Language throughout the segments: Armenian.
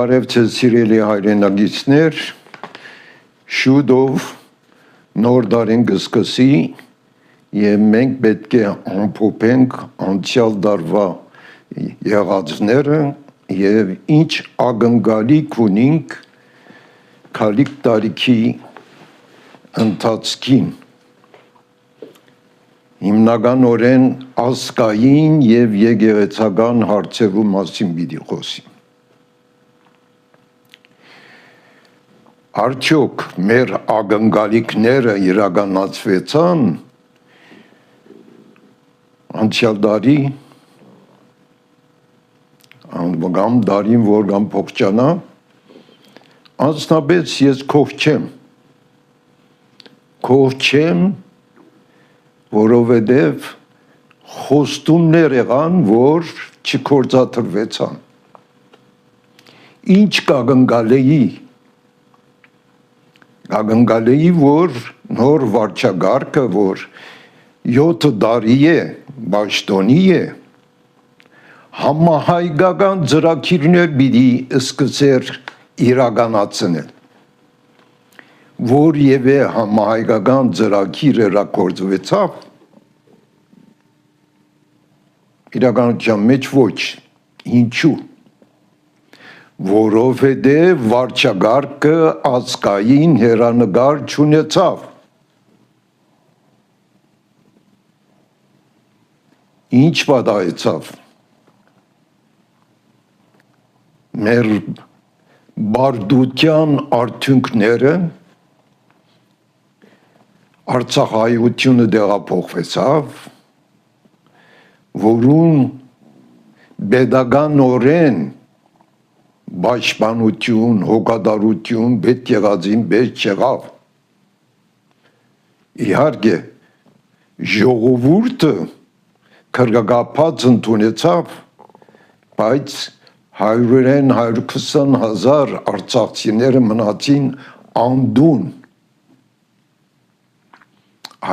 Բարև ձեզ սիրելի հայրենագիտներ, շուտով նոր տարին կսկսի եւ մենք պետք է ամփոփենք անցյալ տարվա եղածները եւ ինչ ակնկալիք ունենք քալիք տարիքի ընթացքին հիմնականորեն ազգային եւ եկեղեցական հարցերու մասին պիտի խոսի Արդյոք մեր ակնկալիքները իրականացվեցան անցյալ տարի կամ տարին որ կամ փոխչանա անձնապես ես քող չեմ որովհետև խոստումներ եղան որ չկործադրվեցան ինչ կակնկալեի որ նոր վարչագարկը որ 7 տարի է պաշտոնի է համահայկական ծրագիրներ պիտի սկսեր իրականացնել որևէ համահայկական ծրագիր իրագործվեցավ իրականության մեջ ոչ ինչու որովհետև վարչագարկը ազգային հեռանկար չունեցավ ինչ պատահեցավ մեր բարդության արդյունքները Արցախայությունը տեղափոխվեցավ որուն pedagogan Պաշտպանություն, հոգատարություն պետք եղածին պետք եղավ իհարկե ժողովուրդը քրգապած ընդունեցավ բայց 100-120 հազար արցախցիները մնացին անդուն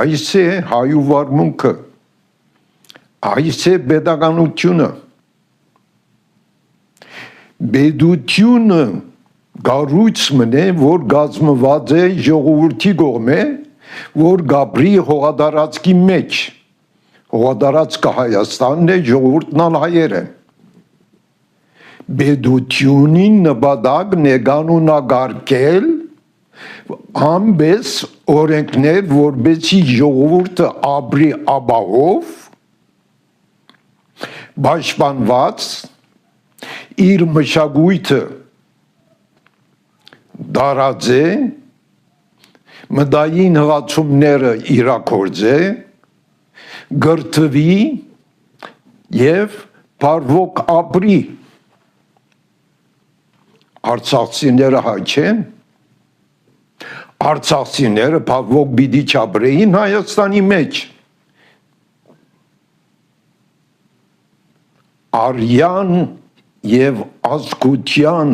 այս է հայուվարմունքը այս է pedagoganությունը Բեդությունը գառույց մնե, որ գազմված է ժողովրդի կողմէ, որ գաբրի հողատարածքի մեջ, հողատարածքը Հայաստանն է, ժողովուրդն ալ հայեր են։ Բեդությունին նպատակն է կանոնագարկել ամբես օրենքներ, որպեսզի ժողովուրդը ապրի ապահով, պաշտպանված իր մշակույթը դարաձե մտային հղացումները իրագործե գրթվի եւ բարվոք ապրի արցախցիները հայ չեն արցախցիները բարվոք պիտի չապրեին Հայաստանի մեջ արյան եւ ազգության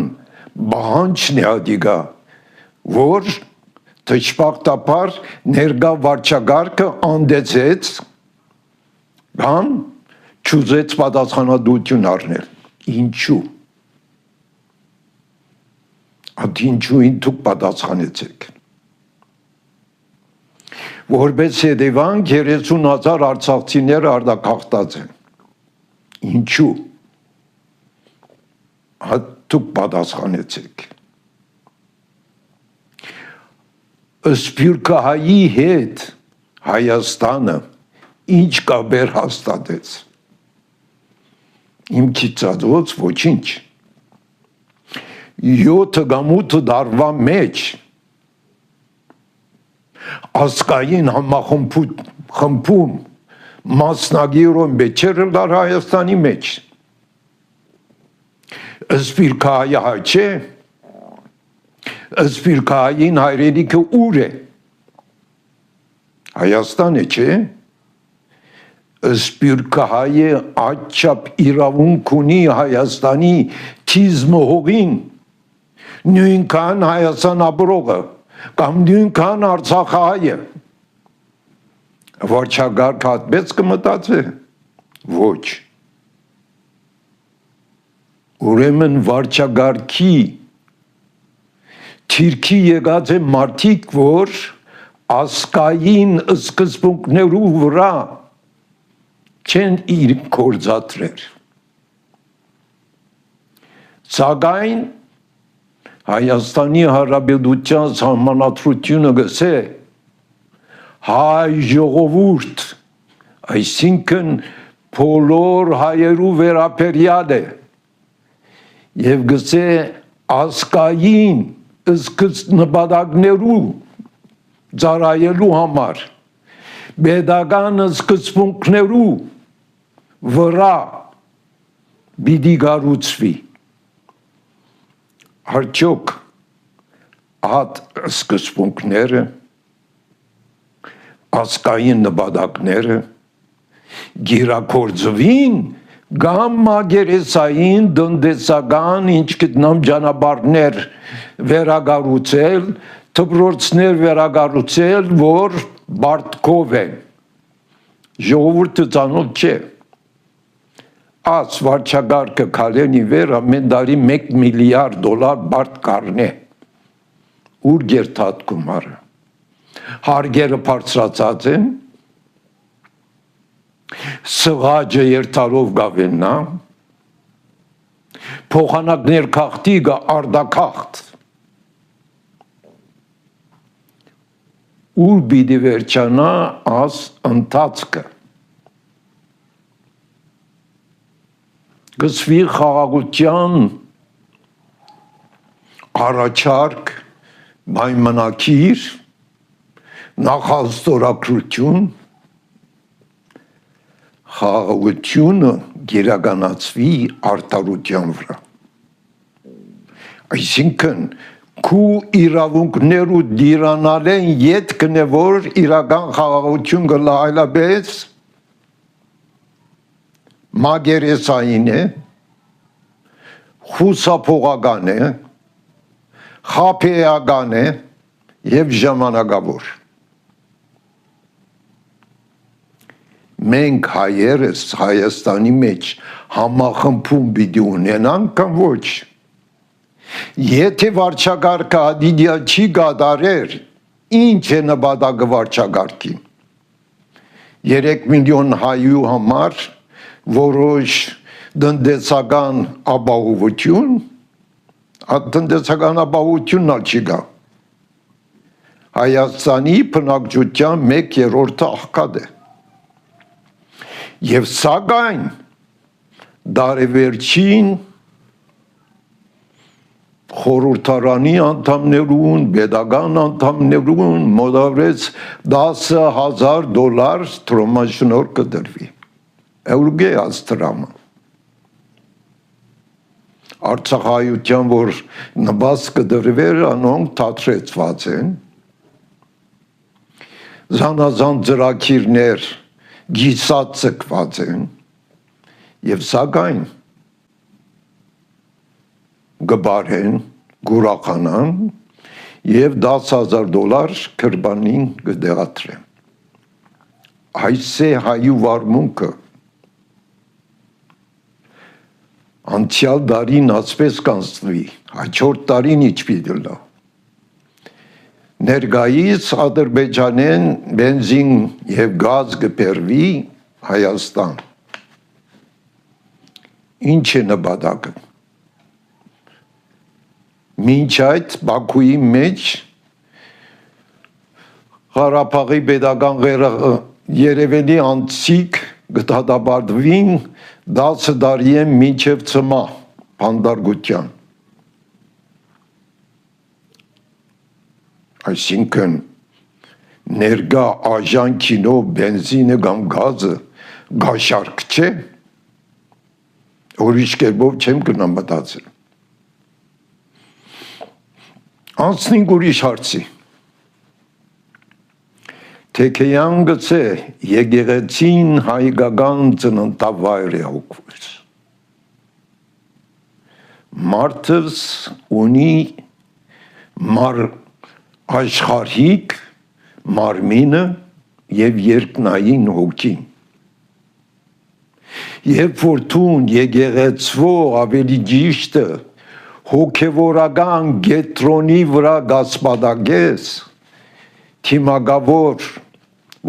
բանջն է ադիգա որ թշպակտապար ներգա վարչագարկը անդեցեց կամ չուզեց պատասխանատվություն առնել ինչու այդ ինչուին դուք պատասխանեցեք որպես հետևանք 30,000 արցախցիներ արտաքաղթած են ինչու դուք պատասխանեցեք Սփյուռքահայի հետ Հայաստանը ինչ կապեր հաստատեց իմ քիծածոց ոչինչ 7 կամ 8 տարվա մեջ ազգային համախմբում մասնագիրոն բեչերը դար Հայաստանի մեջ Սփյուռքահայը հայ չէ Սփյուռքահային հայրենիքը ուր է Հայաստան է չէ Սփյուռքահայը աչափ իրավունք ունի Հայաստանի թիզմը հողին նույնքան Հայաստան ապրողը կամ նույնքան Արցախահայը վարչագարկ հատպես կմտածե ոչ ուրեմն վարչագարքի թիրքի եկած է մարդիկ, որ ասկային սկզբունքներու վրա չեն իր կործատրեր։ Սակայն Հայաստանի Հանրապետության սահմանադրությունը գսե հայ ժողովուրդ, այսինքն բոլոր հայերու վերաբերյալ է եւ գսե ասկային նպատակներու ծառայելու համար պետական սկզբունքներու վրա պիտի կառուցվի։ Արդյոք այդ սկզբունքները, ասկային նպատակները գիրակորձվին կամ մագերեսային տնտեսական ինչ գտնամ ճանապարհներ վերակառուցել, դպրոցներ վերակառուցել, որ բարդքով են։ Ժողովուրդը ծանոթ չէ։ Այս վարչագարկը քալենի վեր ամեն տարի 1 միլիարդ դոլար բարդ կառնե։ Ուր գերթատքում արը։ Հարգերը բարձրացած են, սղաճը երթալով գավեննա, փոխանակներ քաղտիգը արդակաղտ, ուր պիտի վերջանա աս ընթացքը, գսվի խաղաղության առաջարկ, պայմանակիր, նախաստորագրություն, խաղաղությունը գերականացվի արդարության վրա։ Այսինքն, քու իրավունքներու դիրանալ են ետքն է, որ իրական խաղաղություն գլա այլապես մագերեսային է, խուսափողական է, խաբեական է և ժամանակավոր։ Մենք հայերս Հայաստանի մեջ համախմբում պիտի ունենանք կամ ոչ։ Եթե վարչագարկը ադիդիա չի կատարեր, ինչ է նպատակը վարչագարկի։ 3 միլիոն հայու համար որոշ տնտեսական ապահովություն, այդ տնտեսական ապահովությունն ալ չի գա։ Հայաստանի բնակչության 1/3 աղքատ է։ Եվ սակայն դարևերջին խորհրդարանի անդամներուն, պետական անդամներուն մոտավորեց $10,000 տրոմաշնոր կդրվի։ Էուրգե աստրամը։ Արցախայության, որ նպաս կդրվեր, անոնք թատրեցված են։ Զանազան ծրագիրներ գիսած ցկված են եւ սակայն գբարեն գուրախանան եւ $10,000 քրբանին կդեղատրեն։ Այս է հայու վարմունքը։ Անցյալ դարին ասպես կանցնվի, հաջորդ տարին ինչ պիտի լա։ Ներկայիս Ադրբեջանեն բենզին եւ գազ կբերվի Հայաստան։ Ինչ է նպատակը։ Մինչ այդ Բաքուի մեջ Ղարաբաղի պետական Երևանի անցիկ կդատապարտվին 10 տարի են մինչև ծմա բանդարգության։ Այսինքն ներկա աժան կինո բենզինը կամ գազը գաշարք չէ, ուրիշ կերպով չեմ գնա մտածել։ Անցնենք ուրիշ հարցի։ Թեքեյան գծե եկեղեցին հայկական ծննդավայր է հոգվեց։ Մարդս ունի աշխարհիկ մարմինը եւ երկնային հոգին։ Երբ որ տուն եկեղեցվող ավելի ճիշտ է հոգևորական գետրոնի վրա գասպադագես թիմագավոր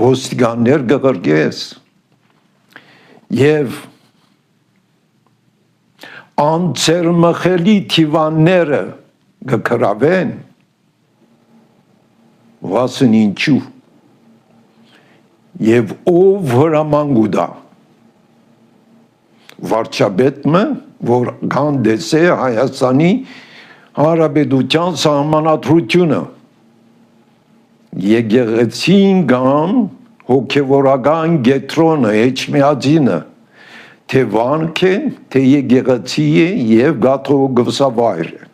ոստիկաններ գղրգես եւ անցերմխելի թիվանները գկրավեն վասն ինչու եւ ով հրամանգուդա վարչապետը որ գանդես է Հայաստանի Հանրապետության սահմանադրությունը եկեղեցին կամ հոգևորական գետրոնը էջմիածինը թե վանք է թե եկեղեցի է եւ գաթողիկոսավայր է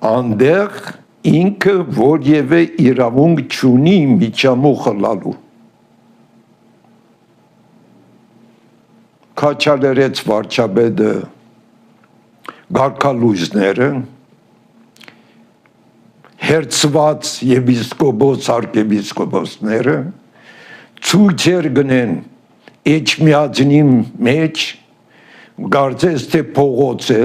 անդեղ ինքը որևէ իրավունք չունի միջամուխ լալու քաչալերեց վարչապետը գարկալույզները հերցված եպիսկոպոս arczepiskopոսները ցույցեր գնեն էջմիածնի մեջ գարձես թե փողոց է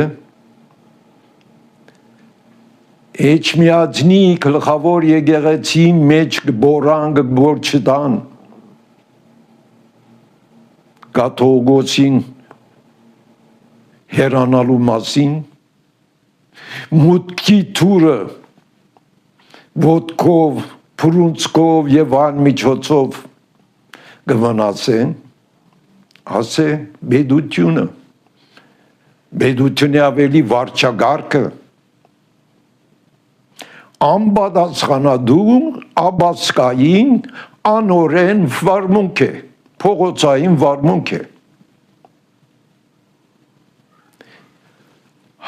Էջմիածնի գլխավոր եկեղեցի մեջ բորան գոր չտան կաթողիկոսին հերանալու մասին մուտքի թուրը ոտքով, փրունցքով եւ այլ միջոցով գվնասեն ասե բեդությունը ավելի վարչագարկը անպատասխանատու աբասկային անօրեն վարմունք է փողոցային վարմունք է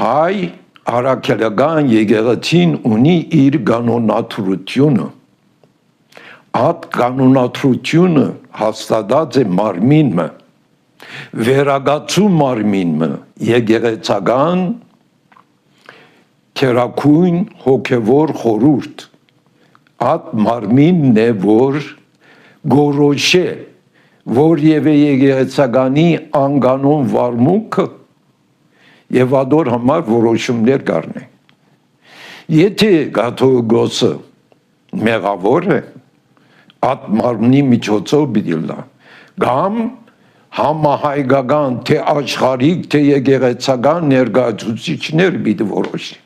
հայ առաքելական եկեղեցին ունի իր կանոնադրությունը այդ կանոնադրությունը հաստատած է մարմինը վերագացու մարմինը եկեղեցական Քերակույն հոգևոր խորուրդ այդ մարմինն է որ գորոշե որևէ եկեղեցականի անկանոն վարմունքը եւ ադոր համար որոշումներ կառնի եթե կաթողիկոսը մեղավոր է այդ մարմնի միջոցով պիտի լա կամ համահայկական թե աշխարհիկ թե եկեղեցական ներկայացուցիչներ պիտի որոշի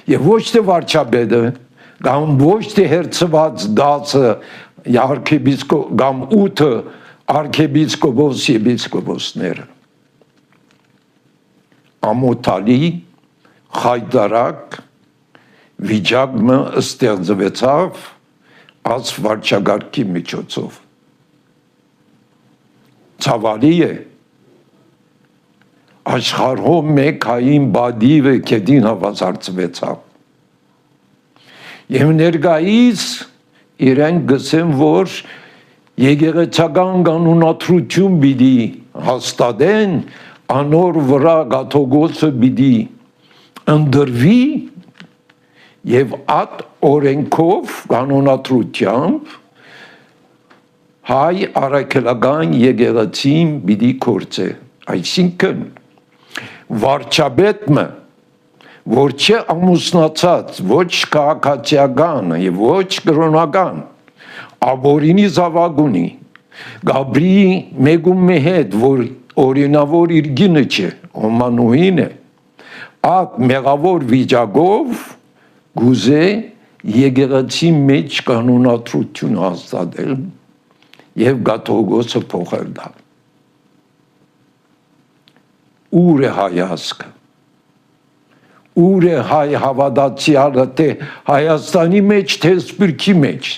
Եվ ոչ թե վարչապետը, կամ ոչ թե հերցված դասը կամ ութը arczepiskopos եպիսկոպոսները։ Ամոթալի խայտարակ վիճակը ստեղծվեցավ այս վարչագարկի միջոցով։ Ցավալի է աշխարհում մեկ հային բադիվը կետին հավասարցվեցավ։ Եվ ներկայիս իրեն գսեն, որ եկեղեցական կանոնադրություն պիտի հաստատեն, անոր վրա կաթողիկոսը պիտի ընդրվի եւ այդ օրենքով կանոնադրությամբ հայ առաքելական եկեղեցին պիտի կործե։ Այսինքն վարչապետը որ չէ ամուսնացած ոչ քաղաքացիական եւ ոչ կրոնական աբորինի զավակ ունի գաբրի մեգում հետ որ օրինավոր իր գինը չէ օմանուին է այդ մեղավոր վիճակով գուզե եկեղեցի մեջ կանոնադրություն հաստատել եւ կաթողիկոսը փոխել դա Ուր է հայացքը, ուր է հայ հավատացյալը թե Հայաստանի մեջ, թե Սփյուռքի մեջ,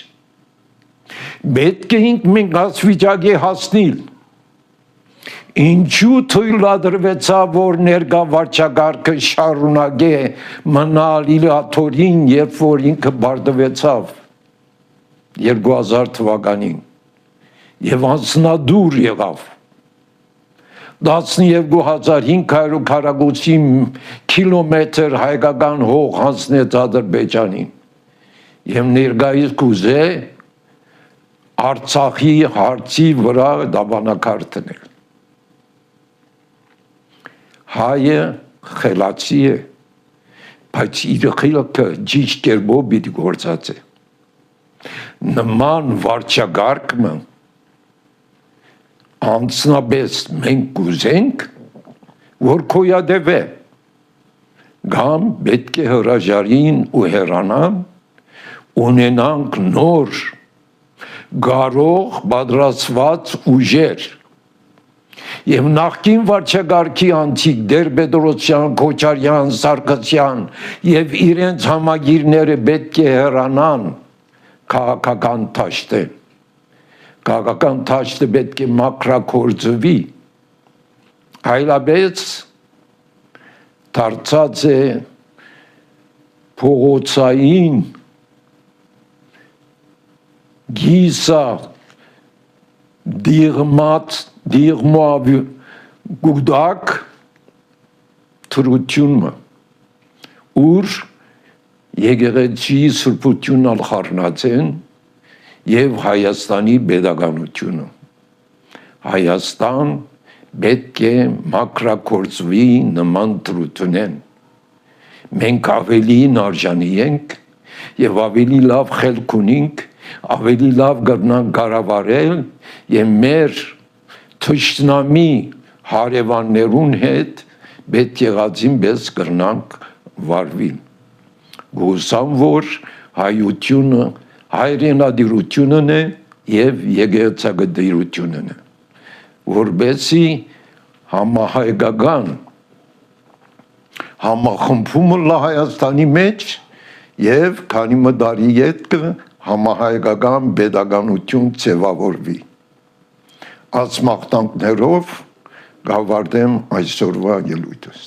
պետք է մենք ասվիճակի հասնիլ, ինչու թույլատրվեցավ, որ ներկա վարչագարկը շարունակե մնալ իր աթորին, երբ որ ինքը բարձվեցավ 2000 թվականին եւ անձնադուր եղավ 12500 քառակուսի կիլոմետր հայկական հող հանձնեց Ադրբեջանին եւ ներկայիս կուզե Արցախի հարցի վրա դավանաքար դնել։ Հայը խելացի է, բայց իր խելքը ճիշտ կերպով պիտի գործածի։ Նման վարչագարկը անձնապես մենք կուզենք, որ քոյադևե, կամ պետք է հրաժարին ու հեռանան, ունենանք նոր գարող պատրաստված ուժեր։ Եվ նախկին վարչագարկի անցիկ Տեր-Պետրոսյան, Քոչարյան, Սարգսյան եւ իրենց համագիրները պետք է հեռանան քաղաքական դաշտեն։ Քաղաքական դաշտը պետք է մաքրագործվի, այլապես դարձած է փողոցային գիսա դիղմավ գուդակ թրությունը, ուր եկեղեցի սրբությունն ալ խառնած են և Հայաստանի պետականությունը։ Հայաստան պետք է մաքրագործվի նման թրությունեն։ Մենք ավելին արժանի ենք և ավելի լավ խելք ունենք, ավելի լավ կրնանք կառավարել և մեր թշնամի հարևաններուն հետ պետք եղածին պես կրնանք վարվել։ Գուսամ, որ հայությունը հայրենադիրությունն է և եկեղեցագդիրությունն է, որպեսզի համահայկական համախմբումը լա Հայաստանի մեջ և քանի մտարի ետքը համահայկական պետականություն ձևավորվի։ Այս մաղթանքներով կավարտեմ այսօրվա ելույթս։